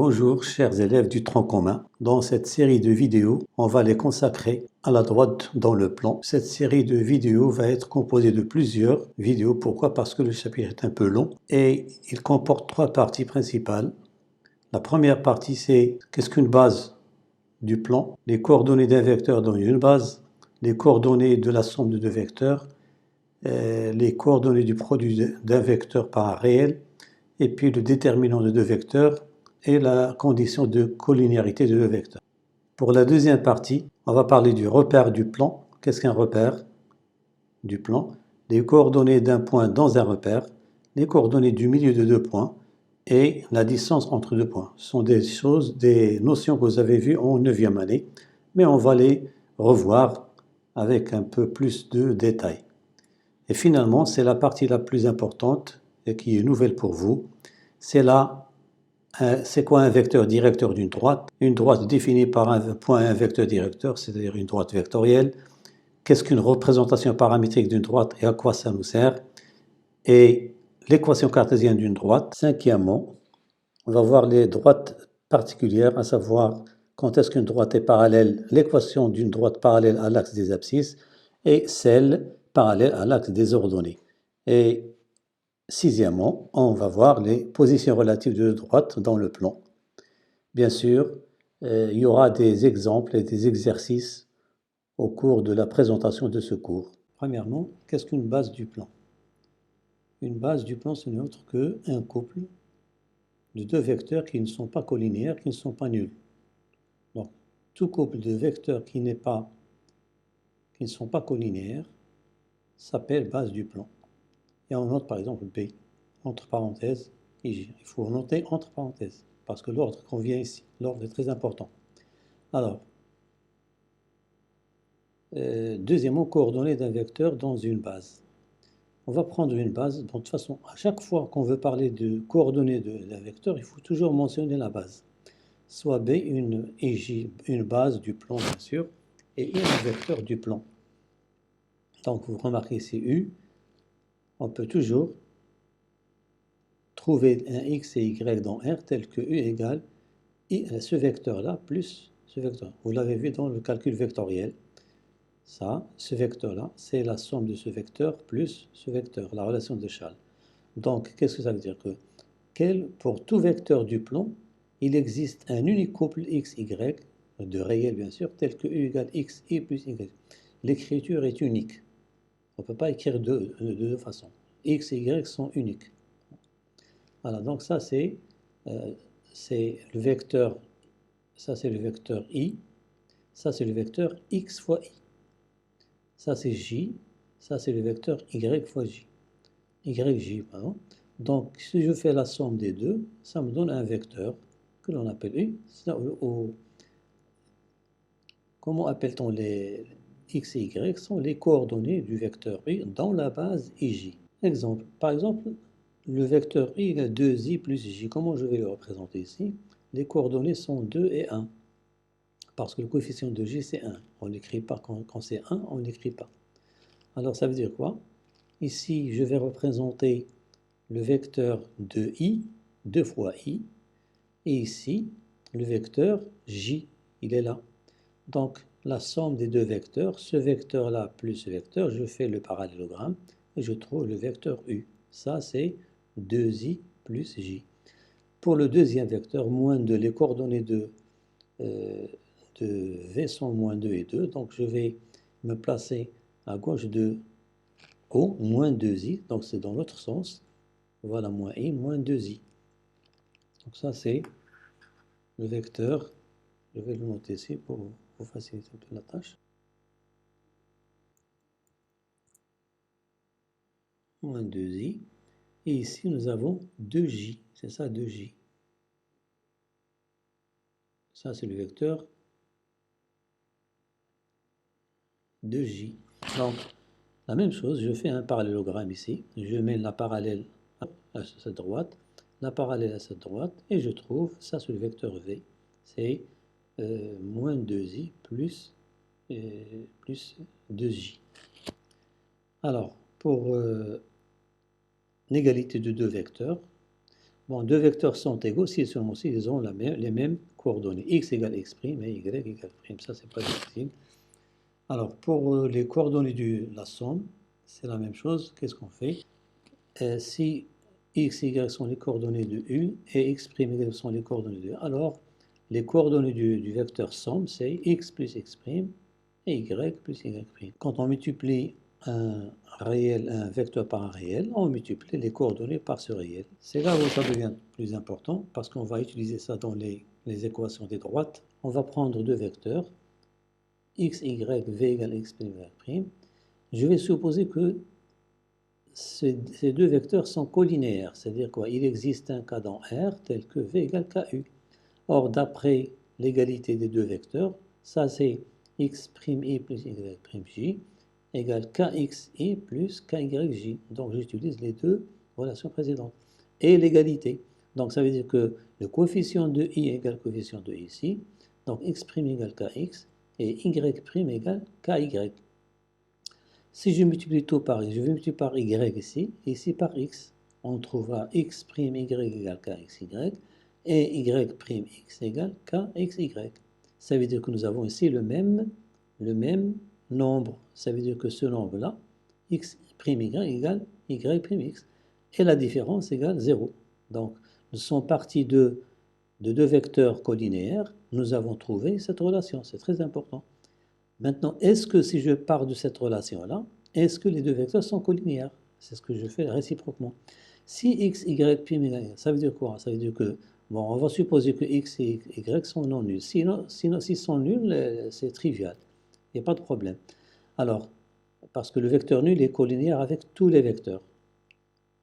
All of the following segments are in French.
Bonjour chers élèves du tronc commun. Dans cette série de vidéos, on va les consacrer à la droite dans le plan. Cette série de vidéos va être composée de plusieurs vidéos. Pourquoi? Parce que le chapitre est un peu long et il comporte trois parties principales. La première partie, c'est qu'est-ce qu'une base du plan, les coordonnées d'un vecteur dans une base, les coordonnées de la somme de deux vecteurs, les coordonnées du produit d'un vecteur par un réel, et puis le déterminant de deux vecteurs et la condition de collinéarité de deux vecteurs. Pour la deuxième partie, on va parler du repère du plan. Qu'est-ce qu'un repère du plan? Les coordonnées d'un point dans un repère, les coordonnées du milieu de deux points et la distance entre deux points. Ce sont des notions que vous avez vues en 9e année, mais on va les revoir avec un peu plus de détails. Et finalement, c'est la partie la plus importante et qui est nouvelle pour vous. C'est quoi un vecteur directeur d'une droite? Une droite définie par un point et un vecteur directeur, c'est-à-dire une droite vectorielle. Qu'est-ce qu'une représentation paramétrique d'une droite et à quoi ça nous sert? Et l'équation cartésienne d'une droite. Cinquièmement, on va voir les droites particulières, à savoir quand est-ce qu'une droite est parallèle, l'équation d'une droite parallèle à l'axe des abscisses et celle parallèle à l'axe des ordonnées. Et sixièmement, on va voir les positions relatives de droite dans le plan. Bien sûr, il y aura des exemples et des exercices au cours de la présentation de ce cours. Premièrement, qu'est-ce qu'une base du plan? Une base du plan, ce n'est autre qu'un couple de deux vecteurs qui ne sont pas collinéaires, qui ne sont pas nuls. Donc, tout couple de vecteurs qui ne sont pas collinéaires s'appelle base du plan. Et on note par exemple B, entre parenthèses, IG. Il faut noter entre parenthèses, parce que l'ordre convient ici. L'ordre est très important. Alors, deuxièmement, coordonnées d'un vecteur dans une base. On va prendre une base. Donc, de toute façon, à chaque fois qu'on veut parler de coordonnées d'un vecteur, il faut toujours mentionner la base. Soit B, et J, une base du plan, bien sûr, et I, un vecteur du plan. Donc, vous remarquez ici U, on peut toujours trouver un X et Y dans R tel que U égale ce vecteur-là plus ce vecteur. Vous l'avez vu dans le calcul vectoriel. Ça, ce vecteur-là, c'est la somme de ce vecteur plus ce vecteur, la relation de Schall. Donc, qu'est-ce que ça veut dire? Pour tout vecteur du plan, il existe un unique couple x, y, de réel bien sûr, tel que U égale x, i plus y. L'écriture est unique. On ne peut pas écrire de deux façons. X et y sont uniques. Voilà, donc ça c'est le vecteur, ça c'est le vecteur i, ça c'est le vecteur x fois i. Ça c'est j, ça c'est le vecteur y fois j. yj, pardon. Donc si je fais la somme des deux, ça me donne un vecteur que l'on appelle u. Comment appelle-t-on les x et y? Sont les coordonnées du vecteur i dans la base ij. Exemple, par exemple, le vecteur i égale 2i plus j. Comment je vais le représenter ici? Les coordonnées sont 2 et 1. Parce que le coefficient de j, c'est 1. On n'écrit pas quand c'est 1, on n'écrit pas. Alors, ça veut dire quoi? Ici, je vais représenter le vecteur de i, 2 fois i. Et ici, le vecteur j, il est là. Donc, la somme des deux vecteurs, ce vecteur-là plus ce vecteur, je fais le parallélogramme et je trouve le vecteur u. Ça, c'est 2i plus j. Pour le deuxième vecteur, moins 2, les coordonnées de v sont moins 2 et 2. Donc, je vais me placer à gauche de O, moins 2i. Donc, c'est dans l'autre sens. Voilà, moins i, moins 2i. Donc, ça, c'est le vecteur. Je vais le noter ici pour vous faciliter un peu la tâche. Moins 2i. Et ici, nous avons 2j. C'est ça, 2j. Ça, c'est le vecteur 2j. Donc, la même chose, je fais un parallélogramme ici. Je mets la parallèle à cette droite, la parallèle à cette droite, et je trouve, ça, c'est le vecteur v. C'est moins 2i plus 2j. Alors, pour l'égalité de deux vecteurs, Bon, deux vecteurs sont égaux si et seulement si ils ont les mêmes coordonnées. X égale x' et y égale prime. Ça, c'est pas difficile. Alors, pour les coordonnées de la somme, c'est la même chose. Qu'est-ce qu'on fait? Si x, y sont les coordonnées de U et x', y sont les coordonnées de U, alors les coordonnées du vecteur somme, c'est x plus x' et y plus y'. Quand on multiplie un vecteur par un réel, on multiplie les coordonnées par ce réel. C'est là où ça devient plus important, parce qu'on va utiliser ça dans les équations des droites. On va prendre deux vecteurs, x, y, v égale x', y'. Je vais supposer que ces deux vecteurs sont colinéaires, c'est-à-dire quoi? Il existe un cas dans R tel que v égale ku. Or, d'après l'égalité des deux vecteurs, ça c'est x' i plus y' égale kxi plus kyj. Donc j'utilise les deux relations précédentes. Et l'égalité. Donc ça veut dire que le coefficient de i égale coefficient de i ici. Donc x' égale kx et y' égale ky. Si je multiplie tout par x, je vais multiplier par y ici, et ici par x. On trouvera x' y égale kxy et y' égale kxy. Ça veut dire que nous avons ici le même nombre. Ça veut dire que ce nombre-là, x' y égale y', et la différence égale 0. Donc, nous sommes partis de deux vecteurs colinéaires, nous avons trouvé cette relation, c'est très important. Maintenant, est-ce que si je pars de cette relation-là, est-ce que les deux vecteurs sont colinéaires? C'est ce que je fais réciproquement. Si x, y, égale, ça veut dire quoi? Ça veut dire que, bon, on va supposer que x et y sont non nuls. Sinon s'ils sont nuls, c'est trivial. Il n'y a pas de problème. Alors, parce que le vecteur nul est colinéaire avec tous les vecteurs.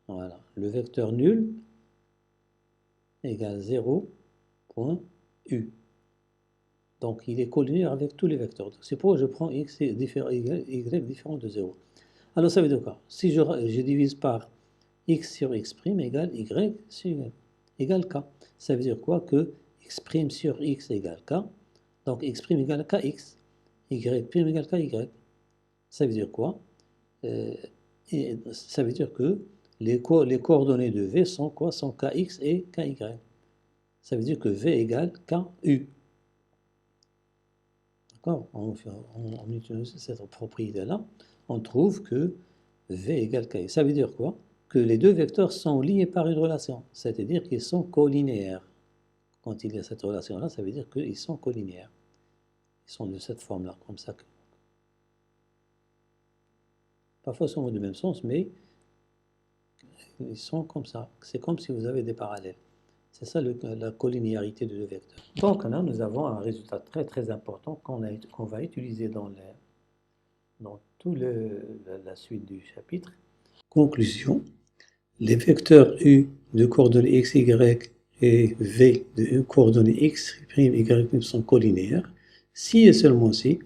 Voilà. Le vecteur nul égale 0, point U. Donc, il est colinéaire avec tous les vecteurs. C'est pourquoi je prends x et y différent de 0. Alors, ça veut dire quoi? Si je divise par x sur x' égale y sur y égale k. Ça veut dire quoi? Que x' sur x égale k. Donc, x' égale kx. Y' égale ky. Ça veut dire quoi? Ça veut dire que les coordonnées de v sont quoi? Sont kx et ky. Ça veut dire que v égale ku. D'accord? On utilise cette propriété-là, on trouve que v égale k. Ça veut dire quoi? Que les deux vecteurs sont liés par une relation, c'est-à-dire qu'ils sont colinéaires. Quand il y a cette relation-là, ça veut dire qu'ils sont colinéaires. Ils sont de cette forme-là, comme ça. Parfois, ils sont du même sens, mais ils sont comme ça. C'est comme si vous avez des parallèles. C'est ça la colinéarité de deux vecteurs. Donc là, nous avons un résultat très très important qu'on va utiliser dans toute la suite du chapitre. Conclusion. Les vecteurs U de coordonnées x, y et v de coordonnées x', y' sont colinéaires si et seulement si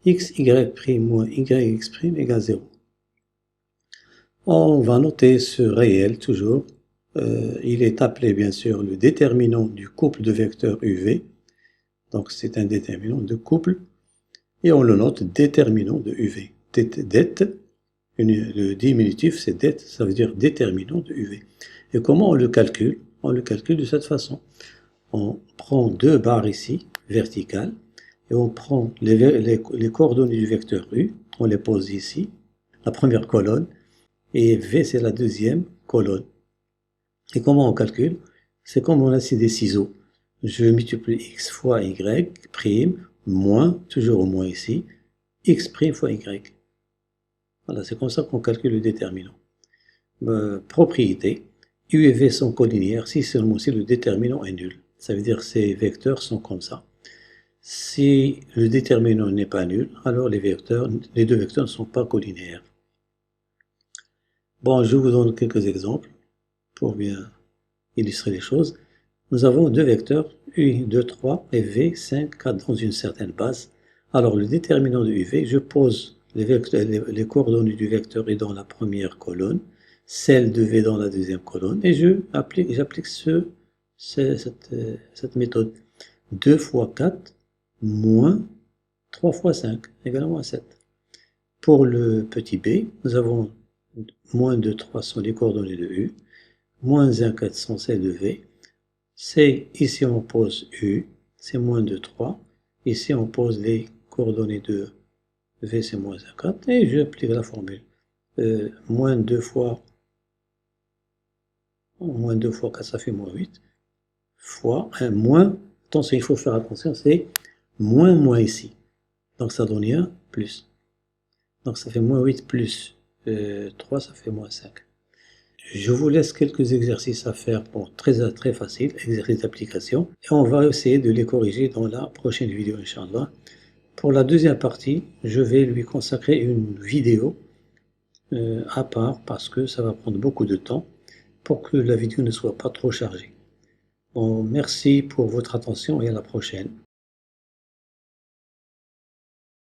x, y' moins yx' égale 0. On va noter ce réel toujours. Il est appelé bien sûr le déterminant du couple de vecteurs UV. Donc c'est un déterminant de couple. Et on le note déterminant de UV. Det, le diminutif c'est det, ça veut dire déterminant de UV. Et comment on le calcule? On le calcule de cette façon. On prend deux barres ici, verticales, et on prend les coordonnées du vecteur U, on les pose ici, la première colonne, et V c'est la deuxième colonne. Et comment on calcule? C'est comme on a ici des ciseaux. Je multiplie x fois y, prime, moins, toujours au moins ici, x' fois y. Voilà, c'est comme ça qu'on calcule le déterminant. Propriété, U et V sont colinéaires si seulement si le déterminant est nul. Ça veut dire que ces vecteurs sont comme ça. Si le déterminant n'est pas nul, alors les deux vecteurs ne sont pas colinéaires. Bon, je vous donne quelques exemples pour bien illustrer les choses. Nous avons deux vecteurs, U2, 3 et V5, 4 dans une certaine base. Alors le déterminant de UV, je pose les coordonnées du vecteur est dans la première colonne, celle de V dans la deuxième colonne, et j'applique cette méthode. 2 fois 4 moins 3 fois 5 égale moins 7. Pour le petit b, nous avons moins de 3 sont les coordonnées de U, moins 1 400 c'est de V. C, ici on pose U, c'est moins 2, 3. Ici on pose les coordonnées de V, c'est moins 1, 4. Et j'applique la formule. Moins 2 fois 4, ça fait moins 8. Fois un moins, attention, il faut faire attention, c'est moins ici. Donc ça donne 1 plus. Donc ça fait moins 8 plus 3, ça fait moins 5. Je vous laisse quelques exercices à faire, pour très facile, exercices d'application. Et on va essayer de les corriger dans la prochaine vidéo, Inch'Allah. Pour la deuxième partie, je vais lui consacrer une vidéo à part, parce que ça va prendre beaucoup de temps, pour que la vidéo ne soit pas trop chargée. Bon, merci pour votre attention et à la prochaine.